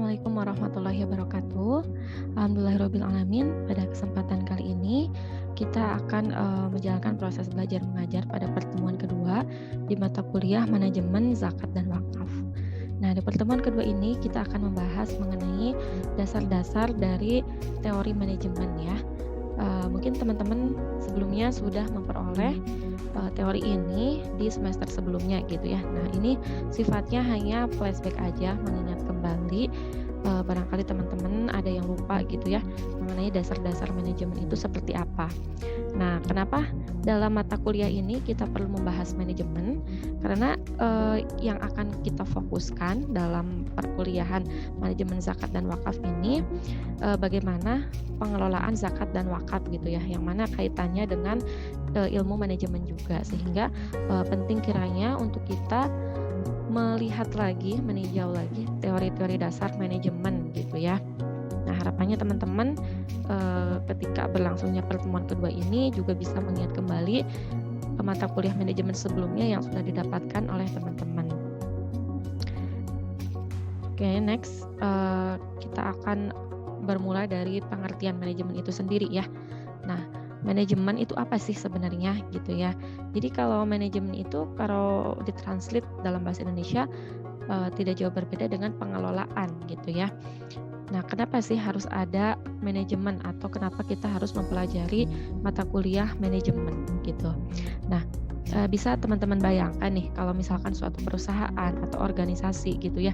Assalamualaikum warahmatullahi wabarakatuh. Alhamdulillahirrabbilalamin. Pada kesempatan kali ini kita akan menjalankan proses belajar mengajar pada pertemuan kedua di mata kuliah manajemen zakat dan wakaf. Nah, di pertemuan kedua ini kita akan membahas mengenai dasar-dasar dari teori manajemen ya. Mungkin teman-teman sebelumnya sudah memperoleh teori ini di semester sebelumnya gitu ya. Nah, ini sifatnya hanya flashback aja, mengingat kembali barangkali teman-teman ada yang lupa gitu ya mengenai dasar-dasar manajemen itu seperti apa. Nah, kenapa dalam mata kuliah ini kita perlu membahas manajemen? Karena yang akan kita fokuskan dalam perkuliahan manajemen zakat dan wakaf ini bagaimana pengelolaan zakat dan wakaf gitu ya, yang mana kaitannya dengan ilmu manajemen juga, sehingga penting kiranya untuk kita melihat lagi, meninjau lagi teori-teori dasar manajemen gitu ya. Nah, harapannya teman-teman ketika berlangsungnya pertemuan kedua ini juga bisa mengingat kembali mata kuliah manajemen sebelumnya yang sudah didapatkan oleh teman-teman. Oke, next kita akan bermula dari pengertian manajemen itu sendiri ya. Nah, manajemen itu apa sih sebenarnya gitu ya. Jadi kalau manajemen itu kalau ditranslate dalam bahasa Indonesia tidak jauh berbeda dengan pengelolaan gitu ya. Nah, kenapa sih harus ada manajemen atau kenapa kita harus mempelajari mata kuliah manajemen gitu. Nah, bisa teman-teman bayangkan nih kalau misalkan suatu perusahaan atau organisasi gitu ya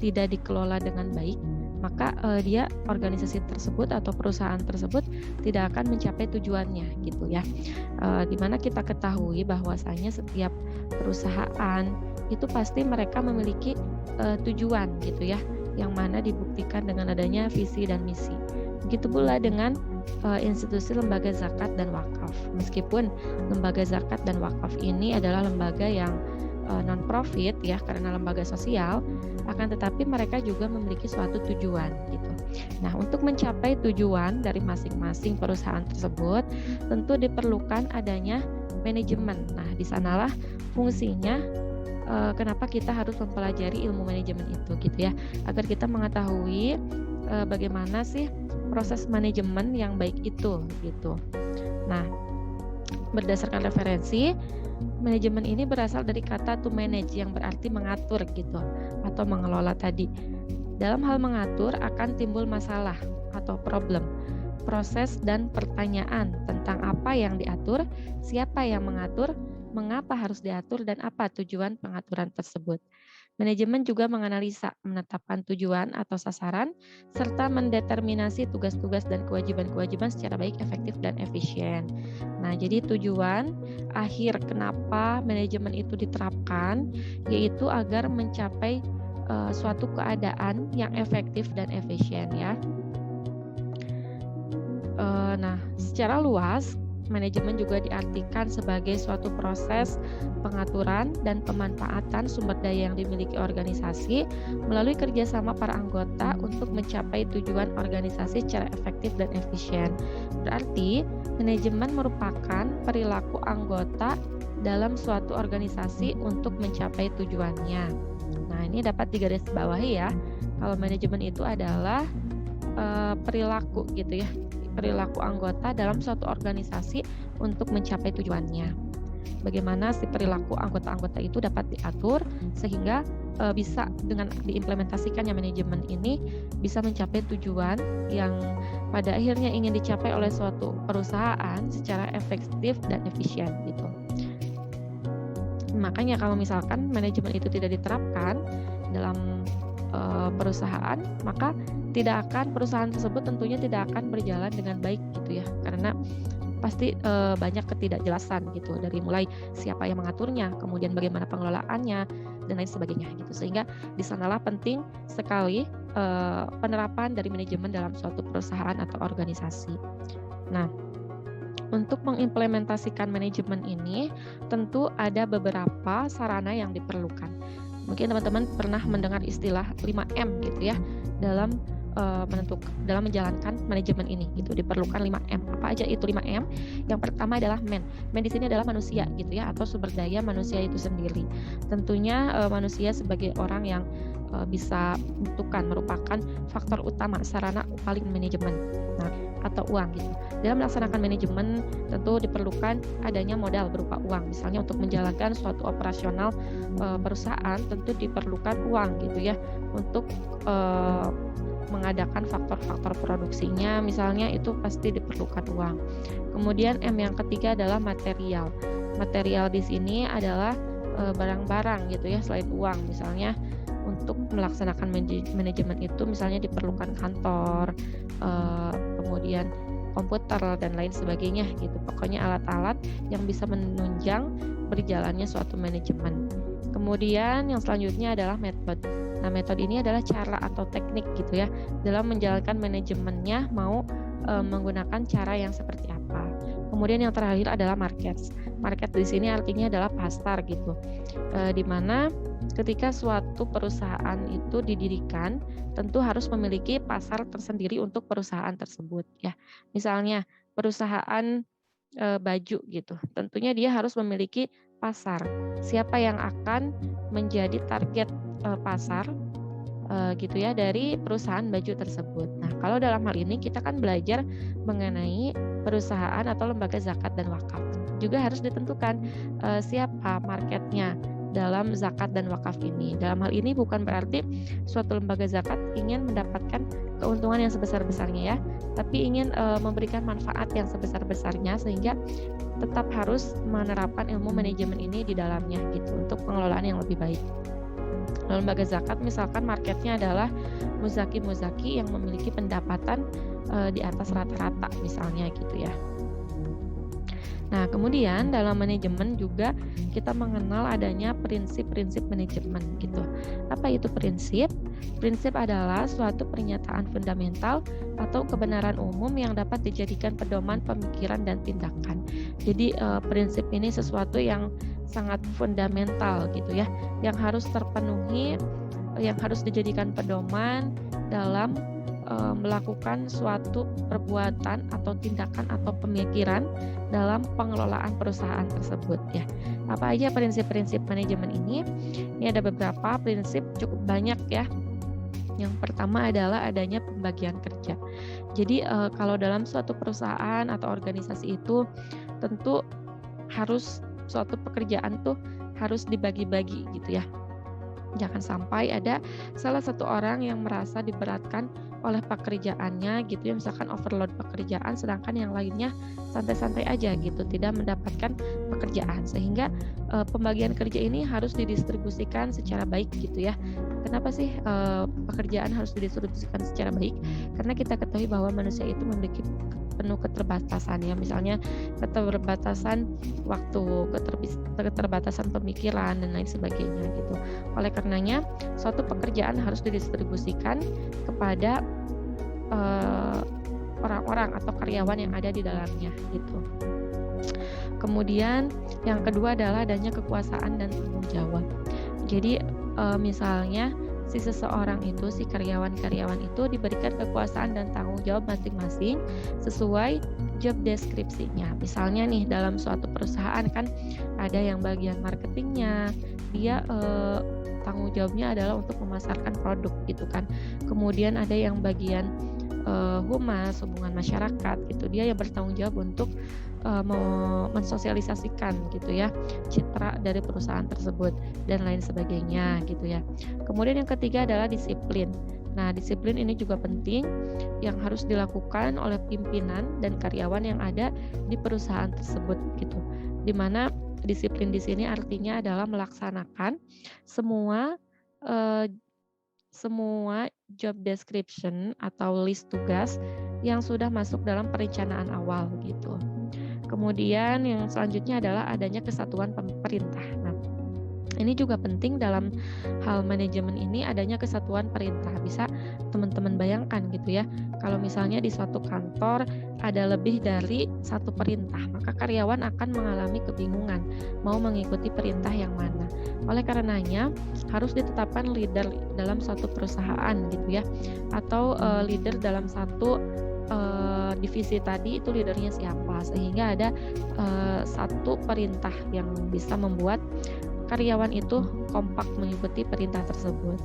tidak dikelola dengan baik, maka dia organisasi tersebut atau perusahaan tersebut tidak akan mencapai tujuannya gitu ya. Dimana kita ketahui bahwasanya setiap perusahaan itu pasti mereka memiliki tujuan gitu ya, yang mana dibuktikan dengan adanya visi dan misi. Begitu pula dengan institusi lembaga zakat dan wakaf. Meskipun lembaga zakat dan wakaf ini adalah lembaga yang non-profit ya, karena lembaga sosial, akan tetapi mereka juga memiliki suatu tujuan gitu. Nah, untuk mencapai tujuan dari masing-masing perusahaan tersebut, tentu diperlukan adanya manajemen. Nah, di sanalah fungsinya kenapa kita harus mempelajari ilmu manajemen itu gitu ya, agar kita mengetahui bagaimana sih proses manajemen yang baik itu gitu. Nah, berdasarkan referensi, manajemen ini berasal dari kata to manage yang berarti mengatur gitu atau mengelola tadi. Dalam hal mengatur akan timbul masalah atau problem, proses dan pertanyaan tentang apa yang diatur, siapa yang mengatur, mengapa harus diatur, dan apa tujuan pengaturan tersebut. Manajemen juga menganalisa, menetapkan tujuan atau sasaran, serta mendeterminasi tugas-tugas dan kewajiban-kewajiban secara baik, efektif, dan efisien. Nah, jadi tujuan akhir kenapa manajemen itu diterapkan, yaitu agar mencapai suatu keadaan yang efektif dan efisien ya. Nah, secara luas, manajemen juga diartikan sebagai suatu proses pengaturan dan pemanfaatan sumber daya yang dimiliki organisasi melalui kerjasama para anggota untuk mencapai tujuan organisasi secara efektif dan efisien. Berarti, manajemen merupakan perilaku anggota dalam suatu organisasi untuk mencapai tujuannya. Nah, ini dapat digarisbawahi ya, kalau manajemen itu adalah perilaku gitu ya, perilaku anggota dalam suatu organisasi untuk mencapai tujuannya. Bagaimana si perilaku anggota-anggota itu dapat diatur sehingga bisa dengan diimplementasikannya manajemen ini bisa mencapai tujuan yang pada akhirnya ingin dicapai oleh suatu perusahaan secara efektif dan efisien gitu. Makanya kalau misalkan manajemen itu tidak diterapkan dalam perusahaan, maka perusahaan tersebut tentunya tidak akan berjalan dengan baik gitu ya, karena pasti banyak ketidakjelasan gitu, dari mulai siapa yang mengaturnya, kemudian bagaimana pengelolaannya dan lain sebagainya gitu, sehingga di sanalah penting sekali penerapan dari manajemen dalam suatu perusahaan atau organisasi. Nah, untuk mengimplementasikan manajemen ini tentu ada beberapa sarana yang diperlukan. Mungkin teman-teman pernah mendengar istilah 5M gitu ya dalam dalam menjalankan manajemen ini gitu. Diperlukan 5M. Apa aja itu 5M? Yang pertama adalah man. Man di sini adalah manusia gitu ya, atau sumber daya manusia itu sendiri. Tentunya manusia sebagai orang yang bisa menentukan, merupakan faktor utama sarana paling manajemen. Nah, atau uang gitu. Dalam melaksanakan manajemen tentu diperlukan adanya modal berupa uang. Misalnya untuk menjalankan suatu operasional perusahaan tentu diperlukan uang gitu ya, untuk mengadakan faktor-faktor produksinya misalnya, itu pasti diperlukan uang. Kemudian M yang ketiga adalah material. Material di sini adalah barang-barang gitu ya, selain uang. Misalnya untuk melaksanakan manajemen itu misalnya diperlukan kantor, kemudian komputer dan lain sebagainya gitu. Pokoknya alat-alat yang bisa menunjang berjalannya suatu manajemen. Kemudian yang selanjutnya adalah metode. Nah, metode ini adalah cara atau teknik gitu ya dalam menjalankan manajemennya, mau menggunakan cara yang seperti apa. Kemudian yang terakhir adalah market. Market di sini artinya adalah pasar gitu. Di mana ketika suatu perusahaan itu didirikan, tentu harus memiliki pasar tersendiri untuk perusahaan tersebut ya. Misalnya perusahaan baju gitu. Tentunya dia harus memiliki pasar. Siapa yang akan menjadi target pasar gitu ya dari perusahaan baju tersebut. Nah, kalau dalam hal ini kita kan belajar mengenai perusahaan atau lembaga zakat dan wakaf. Juga harus ditentukan siapa marketnya dalam zakat dan wakaf ini. Dalam hal ini bukan berarti suatu lembaga zakat ingin mendapatkan keuntungan yang sebesar-besarnya ya, tapi ingin memberikan manfaat yang sebesar-besarnya, sehingga tetap harus menerapkan ilmu manajemen ini di dalamnya gitu untuk pengelolaan yang lebih baik. Lembaga zakat misalkan marketnya adalah muzaki yang memiliki pendapatan di atas rata-rata misalnya gitu ya. Nah, kemudian dalam manajemen juga kita mengenal adanya prinsip-prinsip manajemen gitu. Apa itu prinsip? Prinsip adalah suatu pernyataan fundamental atau kebenaran umum yang dapat dijadikan pedoman pemikiran dan tindakan. Jadi prinsip ini sesuatu yang sangat fundamental gitu ya, yang harus terpenuhi, yang harus dijadikan pedoman dalam melakukan suatu perbuatan atau tindakan atau pemikiran dalam pengelolaan perusahaan tersebut ya. Apa aja prinsip-prinsip manajemen ini? Ini ada beberapa prinsip, cukup banyak ya. Yang pertama adalah adanya pembagian kerja. Jadi kalau dalam suatu perusahaan atau organisasi itu tentu harus suatu pekerjaan tuh harus dibagi-bagi gitu ya. Jangan sampai ada salah satu orang yang merasa diberatkan oleh pekerjaannya gitu ya, misalkan overload pekerjaan, sedangkan yang lainnya santai-santai aja gitu, tidak mendapatkan pekerjaan. Sehingga pembagian kerja ini harus didistribusikan secara baik gitu ya. Kenapa sih pekerjaan harus didistribusikan secara baik? Karena kita ketahui bahwa manusia itu memiliki penuh keterbatasan ya, misalnya keterbatasan waktu, keterbatasan pemikiran dan lain sebagainya gitu. Oleh karenanya suatu pekerjaan harus didistribusikan kepada orang-orang atau karyawan yang ada di dalamnya gitu. Kemudian yang kedua adalah adanya kekuasaan dan tanggung jawab. Jadi misalnya si seseorang itu, si karyawan-karyawan itu diberikan kekuasaan dan tanggung jawab masing-masing sesuai job deskripsinya. Misalnya nih dalam suatu perusahaan kan ada yang bagian marketingnya, dia tanggung jawabnya adalah untuk memasarkan produk gitu kan. Kemudian ada yang bagian humas, hubungan masyarakat gitu, dia yang bertanggung jawab untuk mensosialisasikan gitu ya citra dari perusahaan tersebut dan lain sebagainya gitu ya. Kemudian yang ketiga adalah disiplin. Nah, disiplin ini juga penting yang harus dilakukan oleh pimpinan dan karyawan yang ada di perusahaan tersebut gitu. Dimana disiplin di sini artinya adalah melaksanakan semua job description atau list tugas yang sudah masuk dalam perencanaan awal gitu. Kemudian yang selanjutnya adalah adanya kesatuan pemerintah. Nah, Ini juga penting dalam hal manajemen ini adanya kesatuan perintah. Bisa teman-teman bayangkan gitu ya, kalau misalnya di suatu kantor ada lebih dari satu perintah, maka karyawan akan mengalami kebingungan mau mengikuti perintah yang mana. Oleh karenanya harus ditetapkan leader dalam suatu perusahaan gitu ya, atau leader dalam satu divisi tadi itu leadernya siapa, sehingga ada satu perintah yang bisa membuat karyawan itu kompak mengikuti perintah tersebut.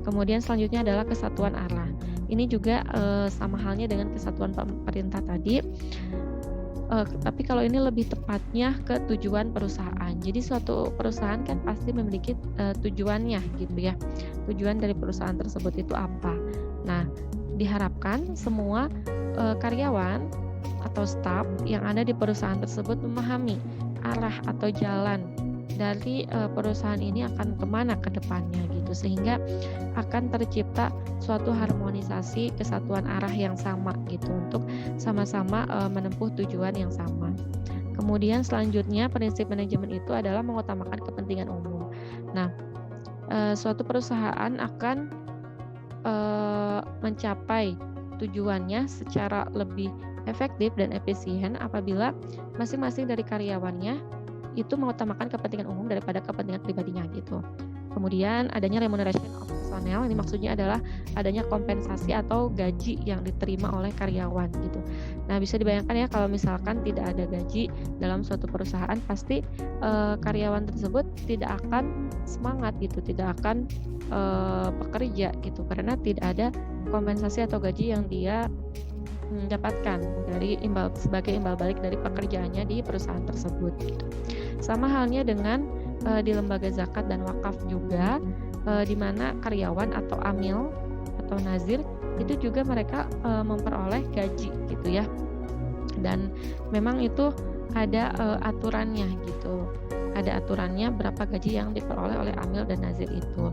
Kemudian selanjutnya adalah kesatuan arah. Ini juga sama halnya dengan kesatuan perintah tadi, tapi kalau ini lebih tepatnya ke tujuan perusahaan. Jadi suatu perusahaan kan pasti memiliki tujuannya gitu ya. Tujuan dari perusahaan tersebut itu apa? Nah, diharapkan semua karyawan atau staf yang ada di perusahaan tersebut memahami arah atau jalan dari perusahaan ini akan kemana ke depannya gitu, sehingga akan tercipta suatu harmonisasi kesatuan arah yang sama gitu untuk sama-sama menempuh tujuan yang sama. Kemudian selanjutnya prinsip manajemen itu adalah mengutamakan kepentingan umum. Nah, suatu perusahaan akan mencapai tujuannya secara lebih efektif dan efisien apabila masing-masing dari karyawannya itu mengutamakan kepentingan umum daripada kepentingan pribadinya gitu. Kemudian adanya remuneration of personnel, ini maksudnya adalah adanya kompensasi atau gaji yang diterima oleh karyawan gitu. Nah, bisa dibayangkan ya kalau misalkan tidak ada gaji dalam suatu perusahaan, pasti karyawan tersebut tidak akan semangat gitu, tidak akan bekerja gitu, karena tidak ada kompensasi atau gaji yang dia mendapatkan dari sebagai imbal balik dari pekerjaannya di perusahaan tersebut gitu. Sama halnya dengan di lembaga zakat dan wakaf juga, di mana karyawan atau amil atau nazir itu juga mereka memperoleh gaji gitu ya, dan memang itu ada aturannya gitu, ada aturannya berapa gaji yang diperoleh oleh amil dan nazir itu.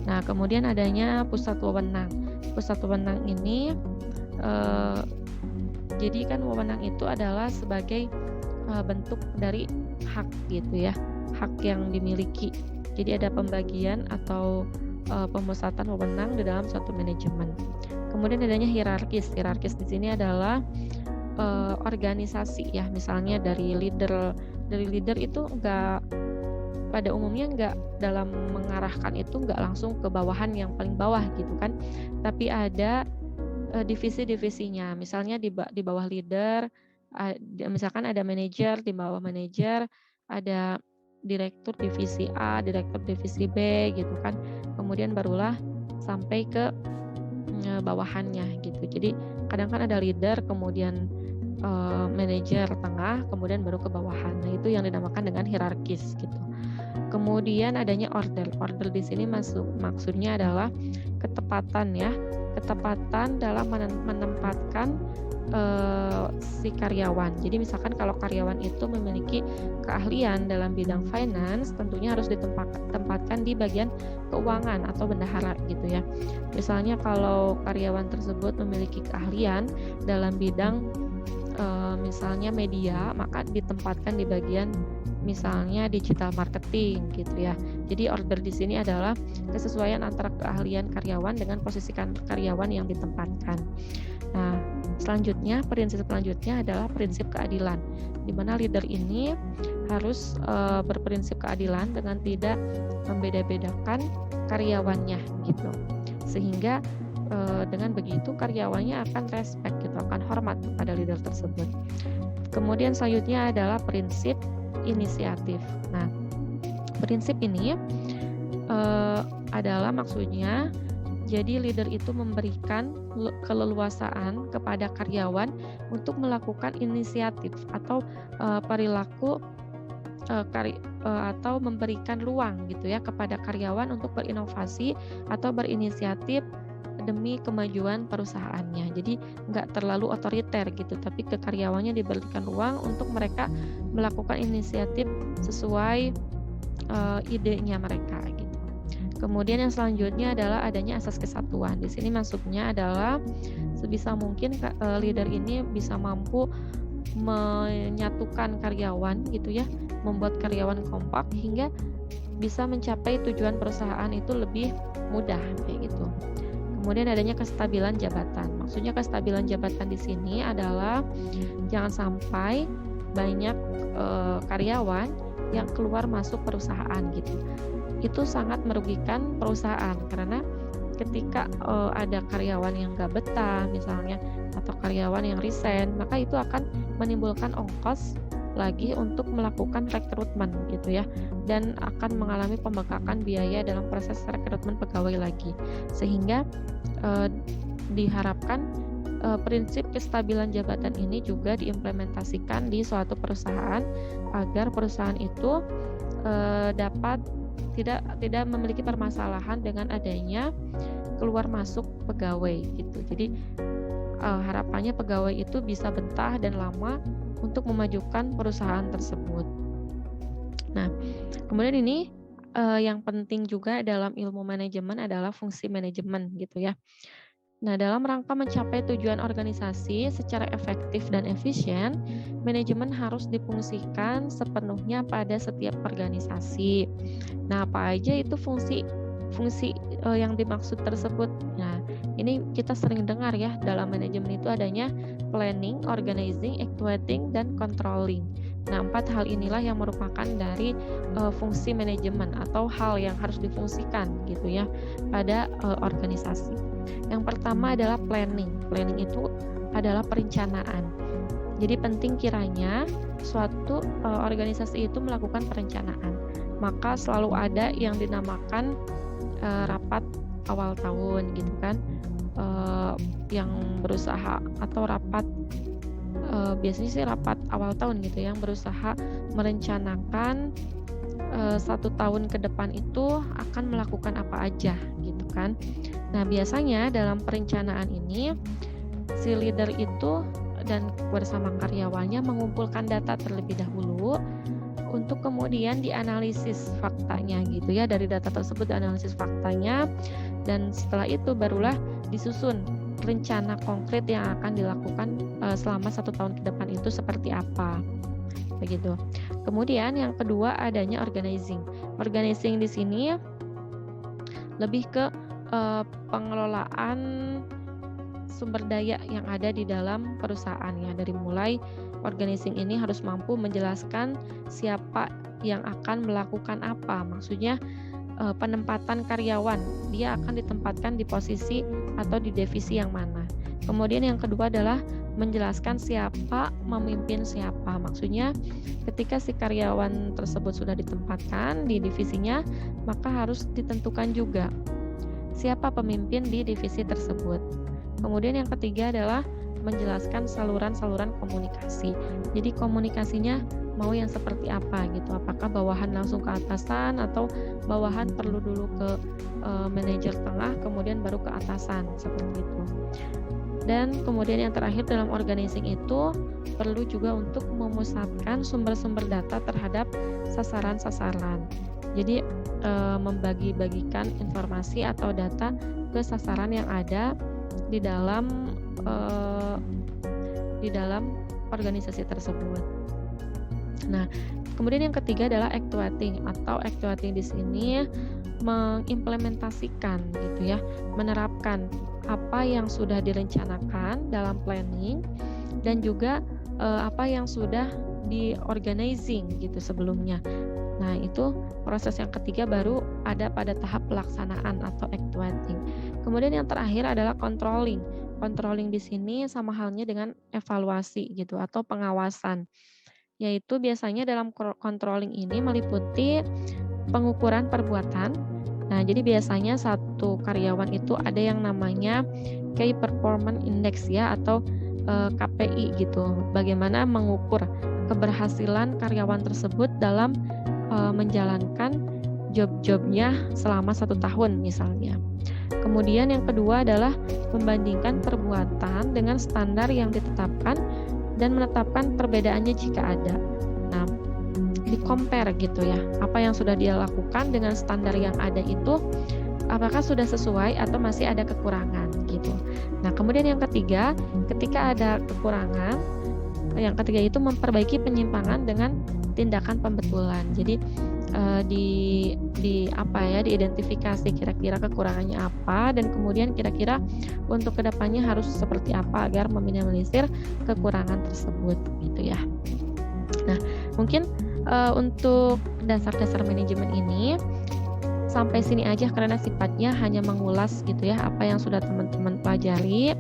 Nah, kemudian adanya pusat wewenang. Pusat wewenang ini jadi kan wewenang itu adalah sebagai bentuk dari hak gitu ya, hak yang dimiliki. Jadi ada pembagian atau pemusatan wewenang di dalam suatu manajemen. Kemudian adanya hierarkis. Hierarkis di sini adalah organisasi ya, misalnya dari leader itu enggak, pada umumnya enggak dalam mengarahkan itu enggak langsung ke bawahan yang paling bawah gitu kan, tapi ada divisi-divisinya. Misalnya di bawah leader, misalkan ada manajer, di bawah manajer ada direktur divisi A, direktur divisi B gitu kan. Kemudian barulah sampai ke bawahannya gitu. Jadi kadang kan ada leader, kemudian manajer tengah, kemudian baru ke bawahan. Nah, itu yang dinamakan dengan hierarkis gitu. Kemudian adanya order. Order di sini maksudnya adalah ketepatan ya, ketepatan dalam menempatkan si karyawan. Jadi misalkan kalau karyawan itu memiliki keahlian dalam bidang finance, tentunya harus ditempatkan di bagian keuangan atau bendahara gitu ya. Misalnya kalau karyawan tersebut memiliki keahlian dalam bidang misalnya media, maka ditempatkan di bagian misalnya digital marketing gitu ya. Jadi order di sini adalah kesesuaian antara keahlian karyawan dengan posisi karyawan yang ditempatkan. Nah, prinsip selanjutnya adalah prinsip keadilan, di mana leader ini harus berprinsip keadilan dengan tidak membeda-bedakan karyawannya gitu. Sehingga dengan begitu karyawannya akan respect gitu, akan hormat kepada leader tersebut. Kemudian selanjutnya adalah prinsip inisiatif. Nah, prinsip ini adalah maksudnya jadi leader itu memberikan keleluasaan kepada karyawan untuk melakukan inisiatif atau perilaku atau memberikan ruang gitu ya kepada karyawan untuk berinovasi atau berinisiatif demi kemajuan perusahaannya. Jadi nggak terlalu otoriter gitu, tapi ke karyawannya diberikan ruang untuk mereka melakukan inisiatif sesuai idenya mereka gitu. Kemudian yang selanjutnya adalah adanya asas kesatuan. Di sini maksudnya adalah sebisa mungkin leader ini bisa mampu menyatukan karyawan gitu ya, membuat karyawan kompak hingga bisa mencapai tujuan perusahaan itu lebih mudah kayak gitu. Kemudian adanya kestabilan jabatan. Maksudnya kestabilan jabatan di sini adalah jangan sampai banyak karyawan yang keluar masuk perusahaan gitu. Itu sangat merugikan perusahaan karena ketika ada karyawan yang nggak betah misalnya atau karyawan yang resign, maka itu akan menimbulkan ongkos lagi untuk melakukan rekrutmen gitu ya, dan akan mengalami pembengkakan biaya dalam proses rekrutmen pegawai lagi, sehingga diharapkan prinsip kestabilan jabatan ini juga diimplementasikan di suatu perusahaan agar perusahaan itu dapat tidak memiliki permasalahan dengan adanya keluar masuk pegawai gitu. Jadi harapannya pegawai itu bisa betah dan lama untuk memajukan perusahaan tersebut. Nah, kemudian ini yang penting juga dalam ilmu manajemen adalah fungsi manajemen gitu ya. Nah, dalam rangka mencapai tujuan organisasi secara efektif dan efisien, manajemen harus difungsikan sepenuhnya pada setiap organisasi. Nah, apa aja itu fungsi yang dimaksud tersebut? Nah, ini kita sering dengar ya, dalam manajemen itu adanya planning, organizing, actuating, dan controlling. Nah, 4 hal inilah yang merupakan dari fungsi manajemen atau hal yang harus difungsikan gitu ya pada organisasi. Yang pertama adalah planning. Planning itu adalah perencanaan. Jadi penting kiranya suatu organisasi itu melakukan perencanaan. Maka selalu ada yang dinamakan rapat awal tahun gitu kan, yang berusaha atau rapat biasanya sih rapat awal tahun gitu yang berusaha merencanakan 1 tahun ke depan itu akan melakukan apa aja gitu kan. Nah, biasanya dalam perencanaan ini si leader itu dan bersama karyawannya mengumpulkan data terlebih dahulu untuk kemudian dianalisis faktanya gitu ya. Dari data tersebut dianalisis faktanya, dan setelah itu barulah disusun rencana konkret yang akan dilakukan selama 1 tahun ke depan itu seperti apa begitu. Kemudian yang kedua adanya organizing. Organizing di sini lebih ke pengelolaan sumber daya yang ada di dalam perusahaan ya. Dari mulai organizing ini harus mampu menjelaskan siapa yang akan melakukan apa. Maksudnya penempatan karyawan, dia akan ditempatkan di posisi atau di divisi yang mana. Kemudian yang kedua adalah menjelaskan siapa memimpin siapa. Maksudnya ketika si karyawan tersebut sudah ditempatkan di divisinya, maka harus ditentukan juga siapa pemimpin di divisi tersebut. Kemudian yang ketiga adalah menjelaskan saluran-saluran komunikasi. Jadi komunikasinya mau yang seperti apa gitu. Apakah bawahan langsung ke atasan atau bawahan perlu dulu ke manajer tengah kemudian baru ke atasan seperti itu. Dan kemudian yang terakhir dalam organizing itu perlu juga untuk memusatkan sumber-sumber data terhadap sasaran-sasaran. Jadi membagi-bagikan informasi atau data ke sasaran yang ada di dalam organisasi tersebut. Nah, kemudian yang ketiga adalah actuating atau actuating di sini mengimplementasikan gitu ya, menerapkan apa yang sudah direncanakan dalam planning dan juga apa yang sudah di-organizing gitu sebelumnya. Nah, itu proses yang ketiga baru ada pada tahap pelaksanaan atau actuating. Kemudian yang terakhir adalah controlling. Controlling di sini sama halnya dengan evaluasi gitu atau pengawasan. Yaitu biasanya dalam controlling ini meliputi pengukuran perbuatan. Nah, jadi biasanya satu karyawan itu ada yang namanya Key Performance Index ya atau KPI gitu. Bagaimana mengukur keberhasilan karyawan tersebut dalam menjalankan job-jobnya selama 1 tahun misalnya. Kemudian yang kedua adalah membandingkan perbuatan dengan standar yang ditetapkan dan menetapkan perbedaannya jika ada. Nah, di-compare gitu ya, apa yang sudah dia lakukan dengan standar yang ada itu apakah sudah sesuai atau masih ada kekurangan gitu. Nah, kemudian yang ketiga, ketika ada kekurangan, yang ketiga itu memperbaiki penyimpangan dengan tindakan pembetulan. Jadi diidentifikasi kira-kira kekurangannya apa, dan kemudian kira-kira untuk kedepannya harus seperti apa agar meminimalisir kekurangan tersebut gitu ya. Nah, mungkin untuk dasar-dasar manajemen ini sampai sini aja karena sifatnya hanya mengulas gitu ya apa yang sudah teman-teman pelajari.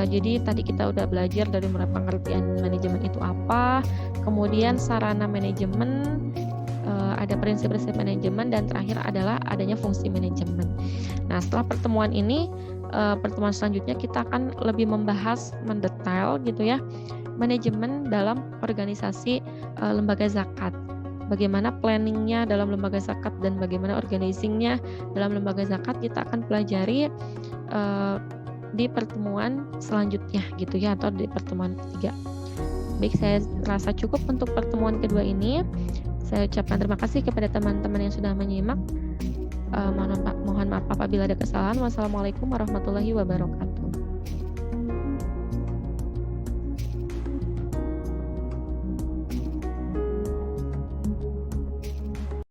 Jadi tadi kita udah belajar dari mulai pengertian manajemen itu apa, kemudian sarana manajemen, ada prinsip-prinsip manajemen, dan terakhir adalah adanya fungsi manajemen. Nah, setelah pertemuan ini, pertemuan selanjutnya kita akan lebih membahas mendetail gitu ya manajemen dalam organisasi lembaga zakat. Bagaimana planningnya dalam lembaga zakat dan bagaimana organizingnya dalam lembaga zakat kita akan pelajari di pertemuan selanjutnya gitu ya, atau di pertemuan ketiga. Baik, saya rasa cukup untuk pertemuan kedua ini. Saya ucapkan terima kasih kepada teman-teman yang sudah menyimak. Mohon maaf apabila ada kesalahan. Wassalamualaikum warahmatullahi wabarakatuh.